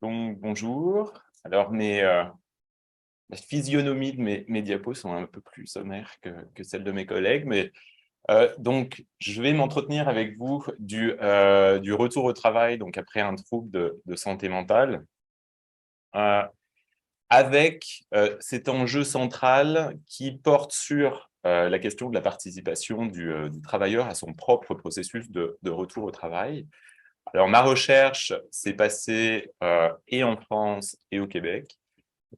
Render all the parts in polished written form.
Donc, bonjour. Alors, la physionomie de mes diapos sont un peu plus sommaires que celles de mes collègues, mais donc, je vais m'entretenir avec vous du retour au travail, donc après un trouble de santé mentale, euh, avec cet enjeu central qui porte sur la question de la participation du travailleur à son propre processus de retour au travail. Alors, ma recherche s'est passée et en France et au Québec.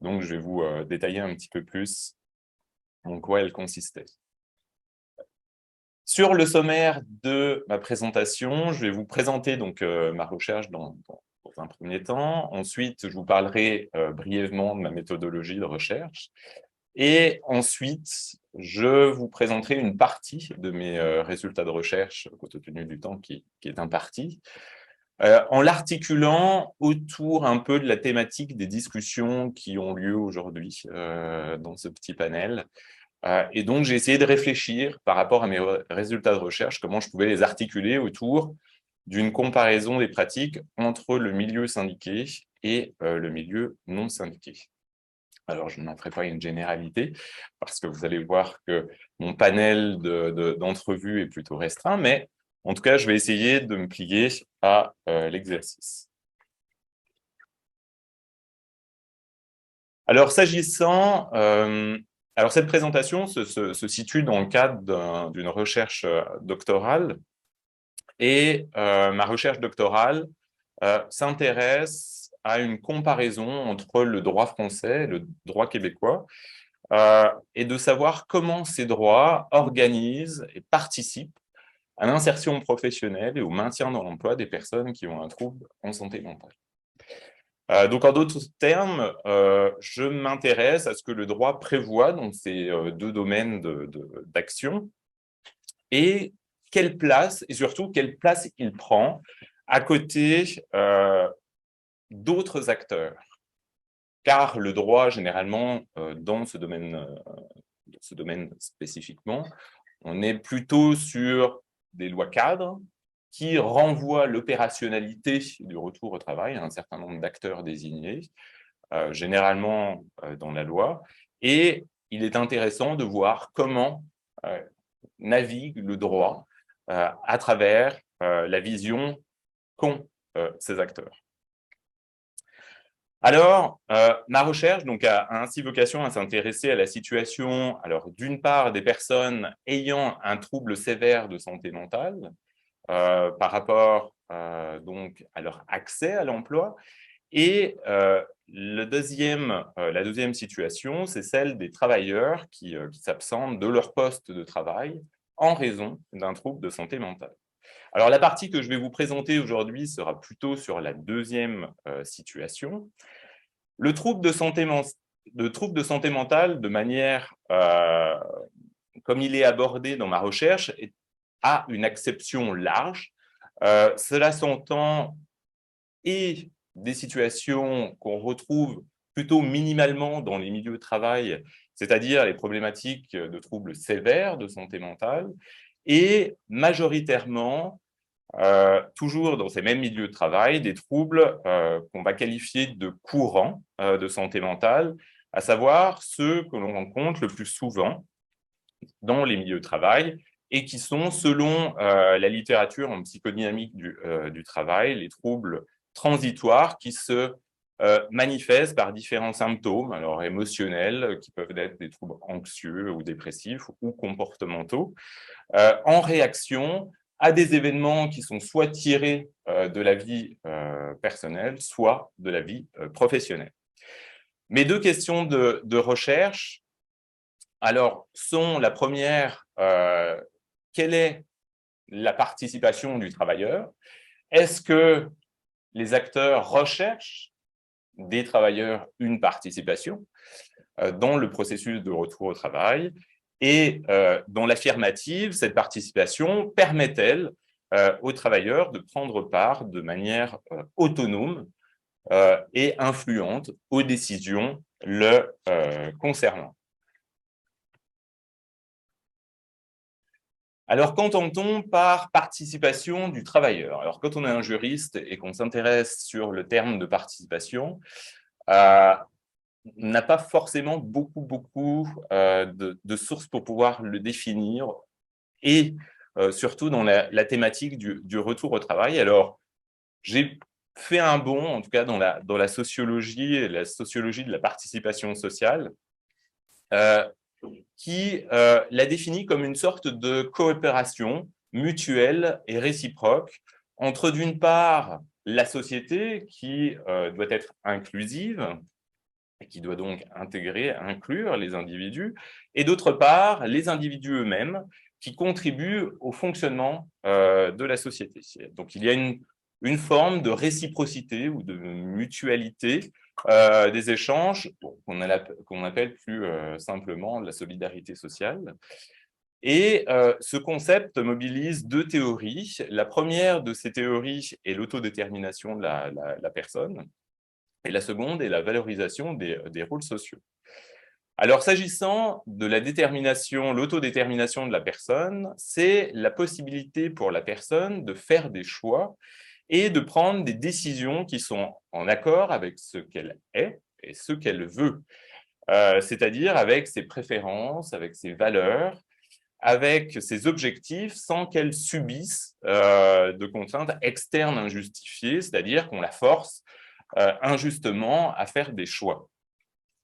Donc, je vais vous détailler un petit peu plus en quoi elle consistait. Sur le sommaire de ma présentation, je vais vous présenter donc, ma recherche dans un premier temps. Ensuite, je vous parlerai brièvement de ma méthodologie de recherche. Et ensuite, je vous présenterai une partie de mes résultats de recherche, compte tenu du temps qui est imparti, en l'articulant autour un peu de la thématique des discussions qui ont lieu aujourd'hui dans ce petit panel. Et donc, j'ai essayé de réfléchir par rapport à mes résultats de recherche, comment je pouvais les articuler autour d'une comparaison des pratiques entre le milieu syndiqué et le milieu non syndiqué. Alors, je n'en ferai pas une généralité, parce que vous allez voir que mon panel d'entrevues est plutôt restreint, mais en tout cas, je vais essayer de me plier à l'exercice. Alors, alors cette présentation se situe dans le cadre d'une recherche doctorale, et ma recherche doctorale s'intéresse à une comparaison entre le droit français et le droit québécois, et de savoir comment ces droits organisent et participent à l'insertion professionnelle et au maintien dans l'emploi des personnes qui ont un trouble en santé mentale. Donc, en d'autres termes, je m'intéresse à ce que le droit prévoit dans ces deux domaines d'action et quelle place, et surtout quelle place il prend à côté d'autres acteurs. Car le droit, généralement, dans ce domaine spécifiquement, on est plutôt sur des lois cadres qui renvoient l'opérationnalité du retour au travail à un certain nombre d'acteurs désignés, généralement dans la loi. Et il est intéressant de voir comment navigue le droit à travers la vision qu'ont ces acteurs. Alors, ma recherche donc, a ainsi vocation à s'intéresser à la situation, alors d'une part, des personnes ayant un trouble sévère de santé mentale par rapport donc, à leur accès à l'emploi. Et la deuxième situation, c'est celle des travailleurs qui s'absentent de leur poste de travail en raison d'un trouble de santé mentale. Alors, la partie que je vais vous présenter aujourd'hui sera plutôt sur la deuxième situation. Le trouble de santé mentale, de manière comme il est abordé dans ma recherche, a une acception large. Cela s'entend et des situations qu'on retrouve plutôt minimalement dans les milieux de travail, c'est-à-dire les problématiques de troubles sévères de santé mentale, et majoritairement, toujours dans ces mêmes milieux de travail, des troubles qu'on va qualifier de courants de santé mentale, à savoir ceux que l'on rencontre le plus souvent dans les milieux de travail et qui sont, selon la littérature en psychodynamique du travail, les troubles transitoires qui se manifestent par différents symptômes, alors émotionnels, qui peuvent être des troubles anxieux ou dépressifs ou comportementaux, en réaction à des événements qui sont soit tirés de la vie personnelle, soit de la vie professionnelle. Mes deux questions de recherche, alors, sont la première, quelle est la participation du travailleur? Est-ce que les acteurs recherchent des travailleurs une participation dans le processus de retour au travail? Et dans l'affirmative, cette participation permet-elle aux travailleurs de prendre part de manière autonome et influente aux décisions le concernant? Alors, qu'entend-on par participation du travailleur? Alors, quand on est un juriste et qu'on s'intéresse sur le terme de participation, on n'a pas forcément beaucoup de sources pour pouvoir le définir, et surtout dans la thématique du retour au travail. Alors, j'ai fait un bond, en tout cas dans la sociologie et la sociologie de la participation sociale, qui la définit comme une sorte de coopération mutuelle et réciproque entre, d'une part, la société qui doit être inclusive et qui doit donc inclure les individus, et d'autre part, les individus eux-mêmes qui contribuent au fonctionnement de la société. Donc, il y a une forme de réciprocité ou de mutualité des échanges, qu'on appelle plus simplement la solidarité sociale. Et ce concept mobilise deux théories. La première de ces théories est l'autodétermination de la personne, et la seconde est la valorisation des rôles sociaux. Alors, s'agissant de la détermination, l'autodétermination de la personne, c'est la possibilité pour la personne de faire des choix et de prendre des décisions qui sont en accord avec ce qu'elle est et ce qu'elle veut, c'est-à-dire avec ses préférences, avec ses valeurs, avec ses objectifs, sans qu'elle subisse de contraintes externes injustifiées, c'est-à-dire qu'on la force injustement à faire des choix.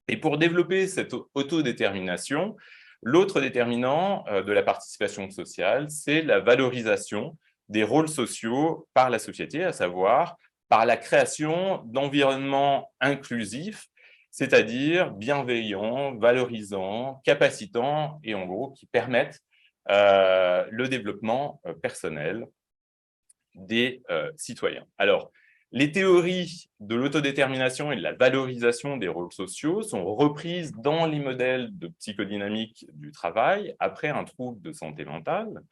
Et pour développer cette autodétermination, l'autre déterminant de la participation sociale, c'est la valorisation des rôles sociaux par la société, à savoir par la création d'environnements inclusifs, c'est-à-dire bienveillants, valorisants, capacitants, et en gros qui permettent le développement personnel des citoyens. Alors, les théories de l'autodétermination et de la valorisation des rôles sociaux sont reprises dans les modèles de psychodynamique du travail après un trouble de santé mentale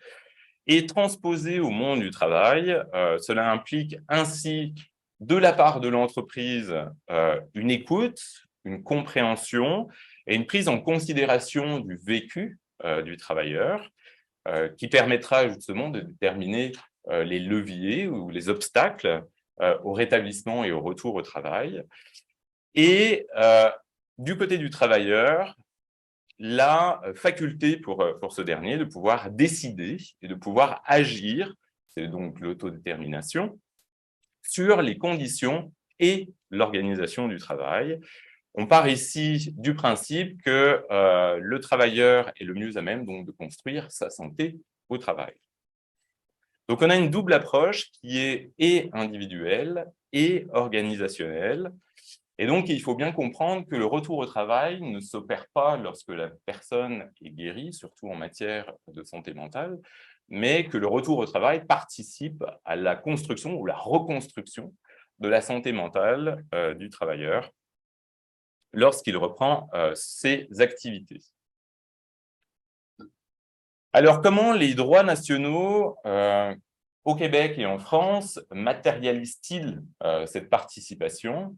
et transposées au monde du travail. Cela implique ainsi, de la part de l'entreprise, une écoute, une compréhension et une prise en considération du vécu du travailleur, qui permettra justement de déterminer les leviers ou les obstacles au rétablissement et au retour au travail. Et du côté du travailleur, la faculté pour ce dernier de pouvoir décider et de pouvoir agir, c'est donc l'autodétermination, sur les conditions et l'organisation du travail. On part ici du principe que le travailleur est le mieux à même donc, de construire sa santé au travail. Donc, on a une double approche qui est et individuelle et organisationnelle. Et donc, il faut bien comprendre que le retour au travail ne s'opère pas lorsque la personne est guérie, surtout en matière de santé mentale, mais que le retour au travail participe à la construction ou la reconstruction de la santé mentale du travailleur lorsqu'il reprend ses activités. Alors, comment les droits nationaux au Québec et en France matérialisent-ils cette participation?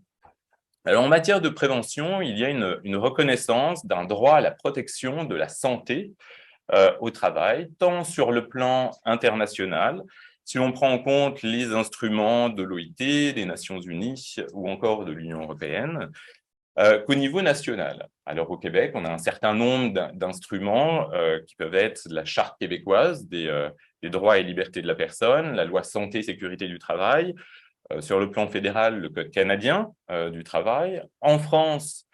Alors, en matière de prévention, il y a une reconnaissance d'un droit à la protection de la santé au travail, tant sur le plan international, si l'on prend en compte les instruments de l'OIT, des Nations Unies ou encore de l'Union européenne, qu'au niveau national. Alors, au Québec, on a un certain nombre d'instruments qui peuvent être la Charte québécoise des droits et libertés de la personne, la loi santé et sécurité du travail, sur le plan fédéral, le Code canadien du travail. En France,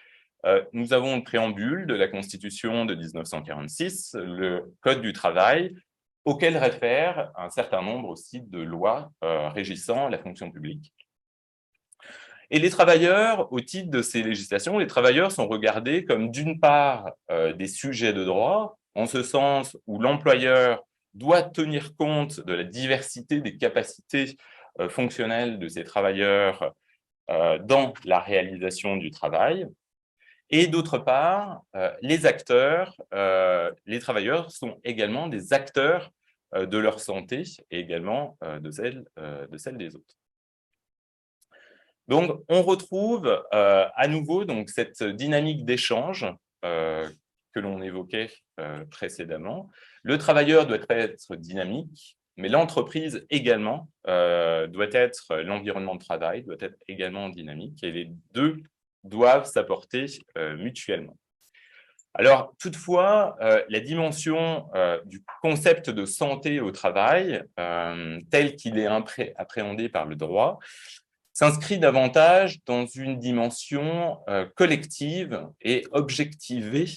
nous avons le préambule de la Constitution de 1946, le Code du travail, auquel réfèrent un certain nombre aussi de lois régissant la fonction publique. Et les travailleurs, au titre de ces législations, les travailleurs sont regardés comme, d'une part, des sujets de droit, en ce sens où l'employeur doit tenir compte de la diversité des capacités fonctionnelles de ces travailleurs dans la réalisation du travail. Et d'autre part, les travailleurs sont également des acteurs de leur santé et également de celle des autres. Donc, on retrouve à nouveau donc, cette dynamique d'échange que que l'on évoquait précédemment. Le travailleur doit être dynamique, mais l'entreprise également doit être, l'environnement de travail doit être également dynamique, et les deux doivent s'apporter mutuellement. Alors, toutefois, la dimension du concept de santé au travail, tel qu'il est appréhendé par le droit, s'inscrit davantage dans une dimension collective et objectivée,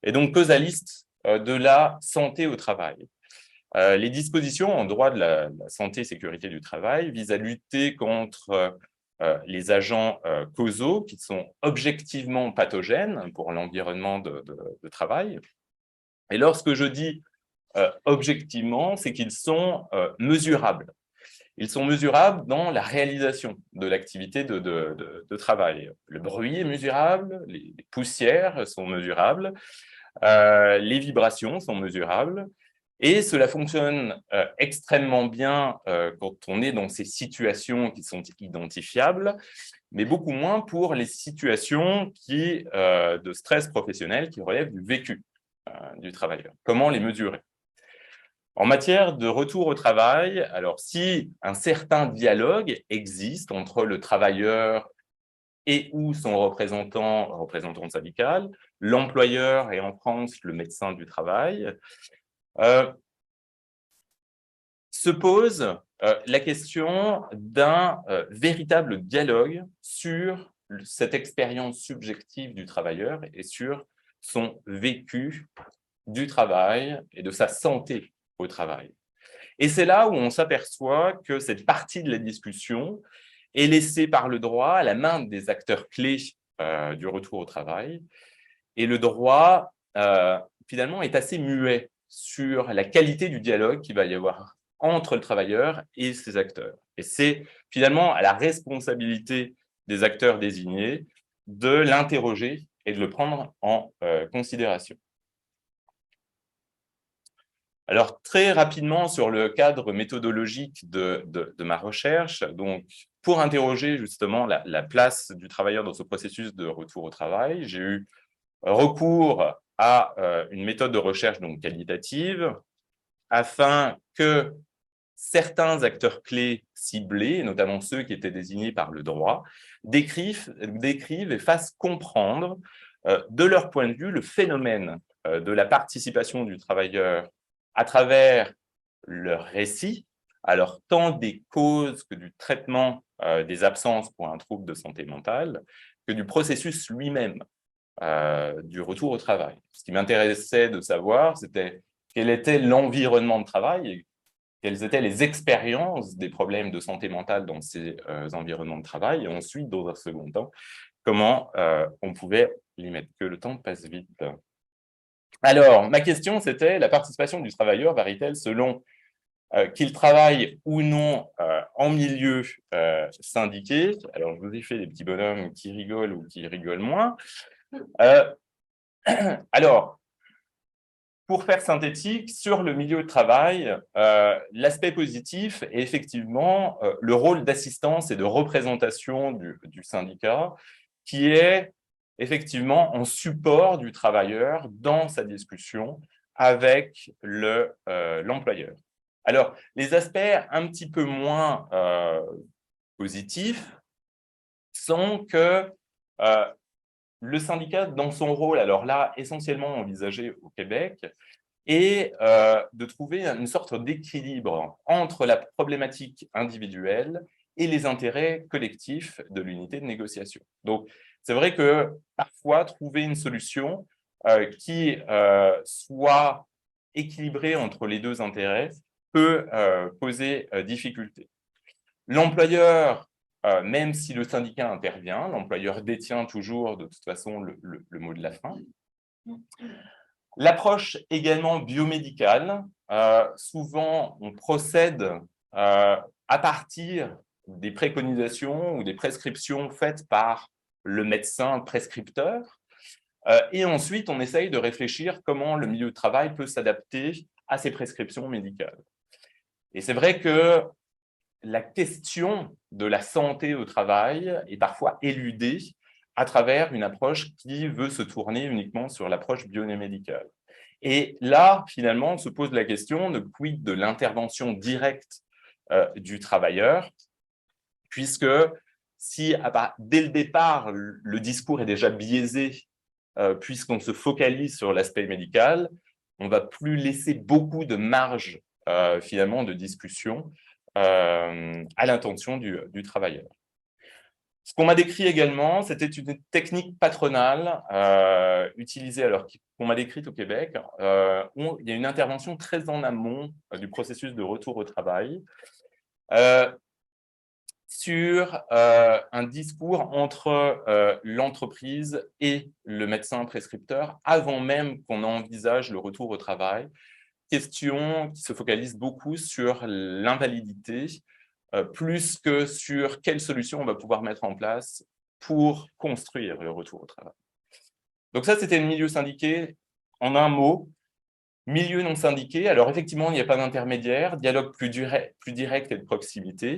et donc causaliste de la santé au travail. Les dispositions en droit de la santé et sécurité du travail visent à lutter contre les agents causaux qui sont objectivement pathogènes pour l'environnement de travail. Et lorsque je dis objectivement, c'est qu'ils sont mesurables. Ils sont mesurables dans la réalisation de l'activité de travail. Le bruit est mesurable, les poussières sont mesurables, les vibrations sont mesurables, et cela fonctionne extrêmement bien quand on est dans ces situations qui sont identifiables, mais beaucoup moins pour les situations de stress professionnel qui relèvent du vécu du travailleur. Comment les mesurer? En matière de retour au travail, alors si un certain dialogue existe entre le travailleur et ou son représentant syndical, l'employeur et en France le médecin du travail, se pose la question d'un véritable dialogue sur cette expérience subjective du travailleur et sur son vécu du travail et de sa santé au travail. Et c'est là où on s'aperçoit que cette partie de la discussion est laissée par le droit à la main des acteurs clés du retour au travail. Et le droit, finalement, est assez muet sur la qualité du dialogue qu'il va y avoir entre le travailleur et ses acteurs. Et c'est finalement à la responsabilité des acteurs désignés de l'interroger et de le prendre en considération. Alors, très rapidement sur le cadre méthodologique de ma recherche, donc, pour interroger justement la place du travailleur dans ce processus de retour au travail, j'ai eu recours à une méthode de recherche donc qualitative afin que certains acteurs clés ciblés, notamment ceux qui étaient désignés par le droit, décrivent et fassent comprendre de leur point de vue le phénomène de la participation du travailleur à travers leur récit, alors tant des causes que du traitement des absences pour un trouble de santé mentale, que du processus lui-même du retour au travail. Ce qui m'intéressait de savoir, c'était quel était l'environnement de travail et quelles étaient les expériences des problèmes de santé mentale dans ces environnements de travail, et ensuite, dans un second temps, comment on pouvait les mettre, que le temps passe vite. Alors, ma question, c'était, la participation du travailleur varie-t-elle selon qu'il travaille ou non en milieu syndiqué? Alors, je vous ai fait des petits bonhommes qui rigolent ou qui rigolent moins. Alors, pour faire synthétique, sur le milieu de travail, l'aspect positif est effectivement le rôle d'assistance et de représentation du syndicat, qui est effectivement en support du travailleur dans sa discussion avec l'employeur. Alors, les aspects un petit peu moins positifs sont que le syndicat, dans son rôle, alors là, essentiellement envisagé au Québec, est de trouver une sorte d'équilibre entre la problématique individuelle et les intérêts collectifs de l'unité de négociation. Donc, c'est vrai que parfois, trouver une solution qui soit équilibrée entre les deux intérêts peut poser difficulté. L'employeur, même si le syndicat intervient, l'employeur détient toujours de toute façon le mot de la fin. L'approche également biomédicale, souvent on procède à partir des préconisations ou des prescriptions faites par le médecin prescripteur, et ensuite on essaye de réfléchir comment le milieu de travail peut s'adapter à ces prescriptions médicales. Et c'est vrai que la question de la santé au travail est parfois éludée à travers une approche qui veut se tourner uniquement sur l'approche biomédicale. Et là, finalement, on se pose la question de quid de l'intervention directe du travailleur, puisque si dès le départ, le discours est déjà biaisé, puisqu'on se focalise sur l'aspect médical, on ne va plus laisser beaucoup de marge, finalement, de discussion à l'intention du travailleur. Ce qu'on m'a décrit également, c'était une technique patronale utilisée, alors qu'on m'a décrite au Québec, où il y a une intervention très en amont du processus de retour au travail, sur un discours entre l'entreprise et le médecin prescripteur avant même qu'on envisage le retour au travail. Question qui se focalise beaucoup sur l'invalidité, plus que sur quelle solution on va pouvoir mettre en place pour construire le retour au travail. Donc ça, c'était le milieu syndiqué. En un mot, milieu non syndiqué. Alors effectivement, il n'y a pas d'intermédiaire, dialogue plus direct et de proximité.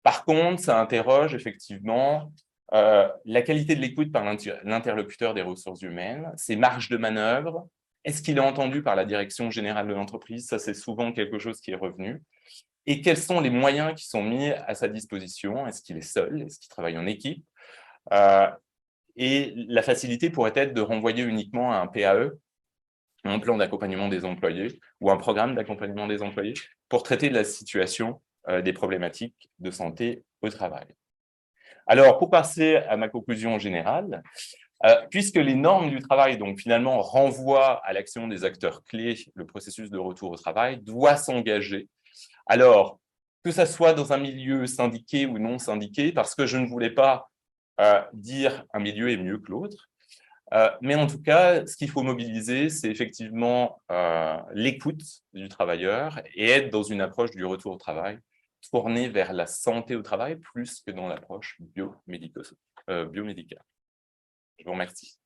Par contre, ça interroge effectivement la qualité de l'écoute par l'interlocuteur des ressources humaines, ses marges de manœuvre. Est-ce qu'il est entendu par la direction générale de l'entreprise? Ça, c'est souvent quelque chose qui est revenu. Et quels sont les moyens qui sont mis à sa disposition? Est-ce qu'il est seul? Est-ce qu'il travaille en équipe? Et la facilité pourrait être de renvoyer uniquement à un PAE, un plan d'accompagnement des employés ou un programme d'accompagnement des employés pour traiter de la situation des problématiques de santé au travail. Alors, pour passer à ma conclusion générale, puisque les normes du travail, donc finalement, renvoient à l'action des acteurs clés, le processus de retour au travail doit s'engager. Alors, que ça soit dans un milieu syndiqué ou non syndiqué, parce que je ne voulais pas dire un milieu est mieux que l'autre, mais en tout cas, ce qu'il faut mobiliser, c'est effectivement l'écoute du travailleur et être dans une approche du retour au travail tournée vers la santé au travail plus que dans l'approche biomédicale. Je vous remercie.